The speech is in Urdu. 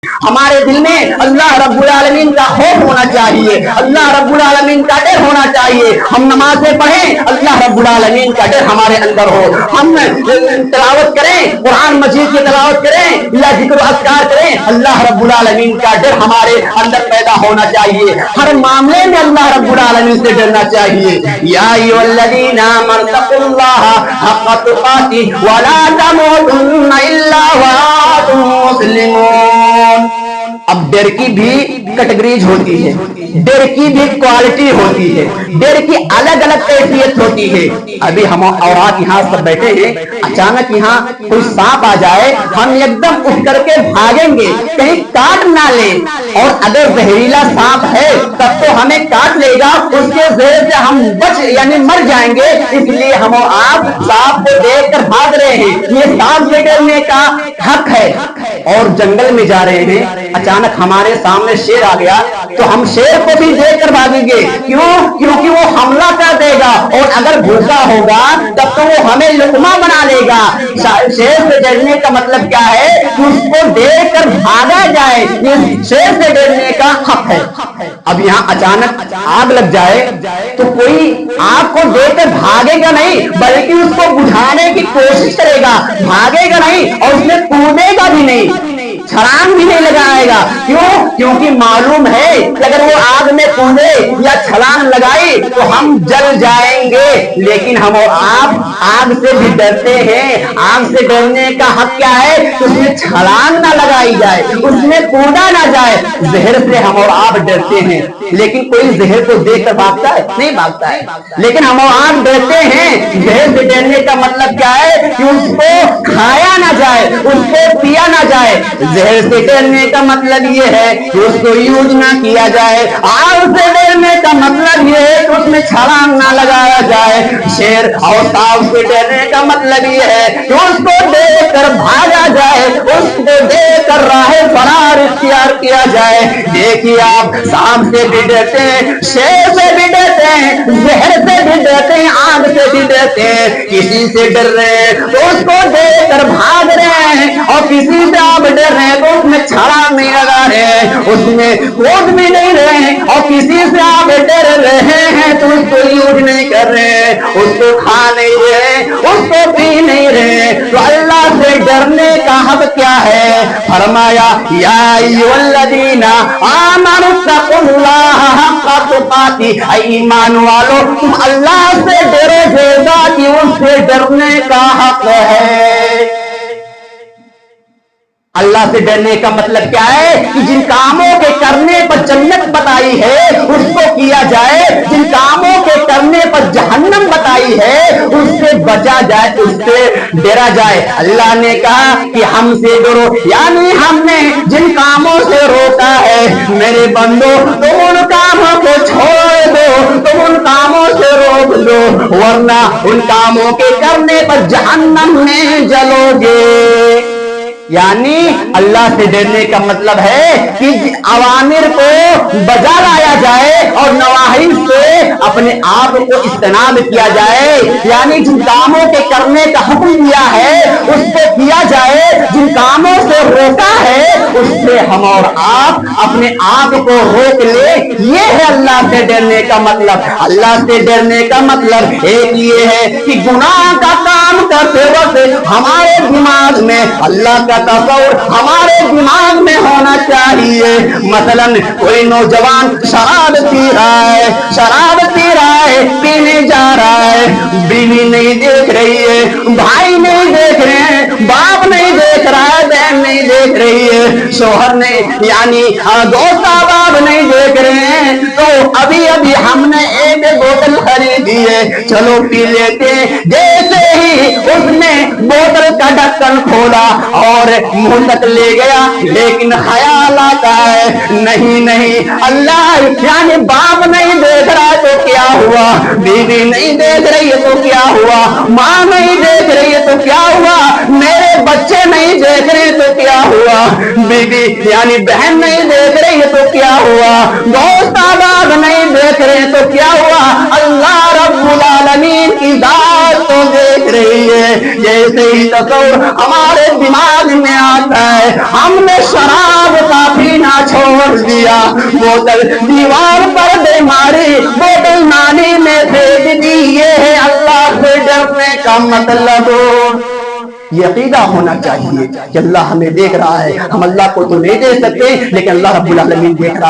ہمارے دل میں اللہ رب العالمین کا خوف ہونا چاہیے، اللہ رب العالمین کا ڈر ہونا چاہیے. ہم نمازیں پڑھیں، اللہ رب العالمین کا ڈر ہمارے اندر ہو. ہم تلاوت کریں، قرآن مجید کی تلاوت کریں یا ذکر و اذکار کریں، اللہ رب العالمین کا ڈر ہمارے اندر پیدا ہونا چاہیے. ہر معاملے میں اللہ رب العالمین سے ڈرنا چاہیے. یا ایھا الذین آمنوا اتقوا اللہ حق تقاتہ ولا تموتن الا وانتم مسلمون. اب ڈر کی بھی کیٹیگریز ہوتی ہے، ڈر کی بھی کوالٹی ہوتی ہے، ڈر کی الگ الگ کیفیت ہوتی ہے. ابھی ہم عورات یہاں سب بیٹھے ہیں، اچانک یہاں کوئی سانپ آ جائے، ہم ایک دم اٹھ کر کے بھاگیں گے کہیں کاٹ نہ لے. اور اگر زہریلا سانپ ہے تب تو ہمیں کاٹ لے گا، اس کے زہر سے ہم مر جائیں گے. اس لیے ہم آپ سانپ کو دیکھ کر بھاگ رہے ہیں، یہ سانپ سے ڈرنے کا حق ہے. اور جنگل میں جا رہے ہیں، اچانک ہمارے سامنے شیر آ گیا تو ہم شیر کو بھی دیکھ کر بھاگیں گے. کیوں؟ کیونکہ وہ حملہ کر دے گا، اور اگر بھوکا ہوگا تب تو وہ ہمیں لقمہ بنا لے گا. شیر سے ڈرنے کا مطلب کیا ہے کہ اس کو دیکھ کر بھاگا جائے، یہ شیر سے ڈرنے کا حق ہے. اب یہاں اچانک آگ لگ جائے تو کوئی آگ کو دیکھ کر بھاگے گا نہیں، بلکہ اس کو بجھانے کی کوشش کرے گا. بھاگے گا نہیں اور اس میں کودے گا بھی نہیں، چھلانگ بھی نہیں لگائے گا. کیوں؟ کیونکہ معلوم ہے کہ اگر وہ آگ میں کودے یا چھلانگ لگائی تو ہم جل جائیں گے. لیکن ہم اور آپ آگ سے بھی ڈرتے ہیں. آگ سے ڈرنے کا حق کیا ہے کہ اس میں چھلانگ نہ لگائی جائے، اس میں کودا نہ جائے. زہر سے ہم اور آپ ڈرتے ہیں، لیکن کوئی زہر کو دیکھ کر بھاگتا ہے؟ نہیں بھاگتا ہے. لیکن ہم اور آپ ڈرتے ہیں. زہر سے ڈرنے کا مطلب کیا ہے کہ اس کو کھایا نہ جائے، اس کو پیا نہ جائے. زہر سے ڈرنے کا مطلب یہ ہے کہ اس کو یوز نہ کیا جائے. آگ سے ڈرنے کا مطلب یہ ہے کہ اس میں چھلانگ نہ لگایا جائے. شیر اور سانپ سے ڈرنے کا مطلب یہ ہے کہ اس کو دیکھ کر بھاگا جائے، اس کو دیکھ کر راہ فرار اختیار کیا جائے. دیکھیے آپ سانپ سے بھی ڈرتے ہیں، شیر سے بھی ڈرتے ہیں، زہر سے بھی ڈرتے ہیں، آگ سے بھی ڈرتے ہیں. کسی سے ڈر رہے ہیں تو اس کو دیکھ کر بھاگ رہے ہیں، اور کسی سے آپ ڈر رہے ہیں تو اس میں چھلانگ نہیں لگا رہے ہیں، اس میں کود بھی نہیں رہے ہیں. اور کسی سے آپ ڈر رہے ہیں تو اس کو یوز نہیں کر رہے ہیں، اس کو کھا نہیں رہے، اس کو پی نہیں رہے. تو اللہ سے ڈرنے کا حق کیا ہے؟ فرمایا یا ایھا الذین آمنوا اتقوا اللہ حق تقاتہ. ایمان والو تم اللہ سے ڈرو جیسا کہ اس سے ڈرنے کا حق ہے. اللہ سے ڈرنے کا مطلب کیا ہے کہ جن کاموں کے کرنے پر جنت بتائی ہے اس کو کیا جائے، جن کاموں کے کرنے پر جہنم بتائی ہے اس سے بچا جائے، اس سے ڈرا جائے. اللہ نے کہا کہ ہم سے ڈرو، یعنی ہم نے جن کاموں سے روکا ہے میرے بندو تم ان کاموں کو چھوڑ دو، تم ان کاموں سے روک دو، ورنہ ان کاموں کے کرنے پر جہنم میں جلو گے. یعنی اللہ سے ڈرنے کا مطلب ہے کہ اوامر کو بجا لایا جائے اور نواہی سے اپنے آپ کو اجتناب کیا جائے. یعنی جن کاموں کے کرنے کا حکم دیا ہے اس کو کیا جائے، جن کاموں سے روکا ہے اس سے ہم اور آپ اپنے آپ کو روک لے. یہ ہے اللہ سے ڈرنے کا مطلب. اللہ سے ڈرنے کا مطلب ایک یہ ہے کہ گناہ کا کام کرتے وقت ہمارے دماغ میں اللہ کا تصور ہمارے دماغ میں ہونا چاہیے. مثلا کوئی نوجوان شراب پی رہا ہے، شراب پی رہا ہے، پینے جا رہا ہے، بیوی نہیں دیکھ رہی ہے، بھائی نہیں دیکھ رہے ہیں، باپ نہیں دیکھ رہا ہے، بہن نہیں دیکھ رہی ہے، شوہر نہیں یعنی دوست احباب نہیں دیکھ رہے ہیں، تو ابھی ابھی ہم نے ایک بوتل خریدی ہے، چلو پی لیتے. جیسے ہی اس نے بوتل کا ڈھکن کھولا اور منہ تک لے گیا، لیکن خیال آتا ہے نہیں نہیں اللہ یعنی باپ نہیں دیکھ رہا تو کیا ہوا، بیوی نہیں دیکھ رہی ہے تو کیا ہوا، ماں نہیں دیکھ رہی ہے تو کیا ہوا، میرے بچے نہیں دیکھ رہے تو کیا ہوا، بیوی یعنی بہن نہیں دیکھ رہی ہے تو کیا ہوا، دوست احباب نہیں دیکھ رہے تو کیا ہوا، اللہ رب العالمین کی ذات تو دیکھ رہی ہے. جیسے ہی تصور ہمارے دماغ میں آتا ہے ہم نے شراب کا توڑ دیا, بوتل دیوار پر دے ماری, بوتل نالی میں پھینک دی. یہ ہے اللہ سے ڈرنے کا مطلب. یہ عقیدہ ہونا چاہیے کہ اللہ ہمیں دیکھ رہا ہے. ہم اللہ کو تو نہیں دیکھ سکتے لیکن اللہ رب العالمین دیکھ رہا ہے.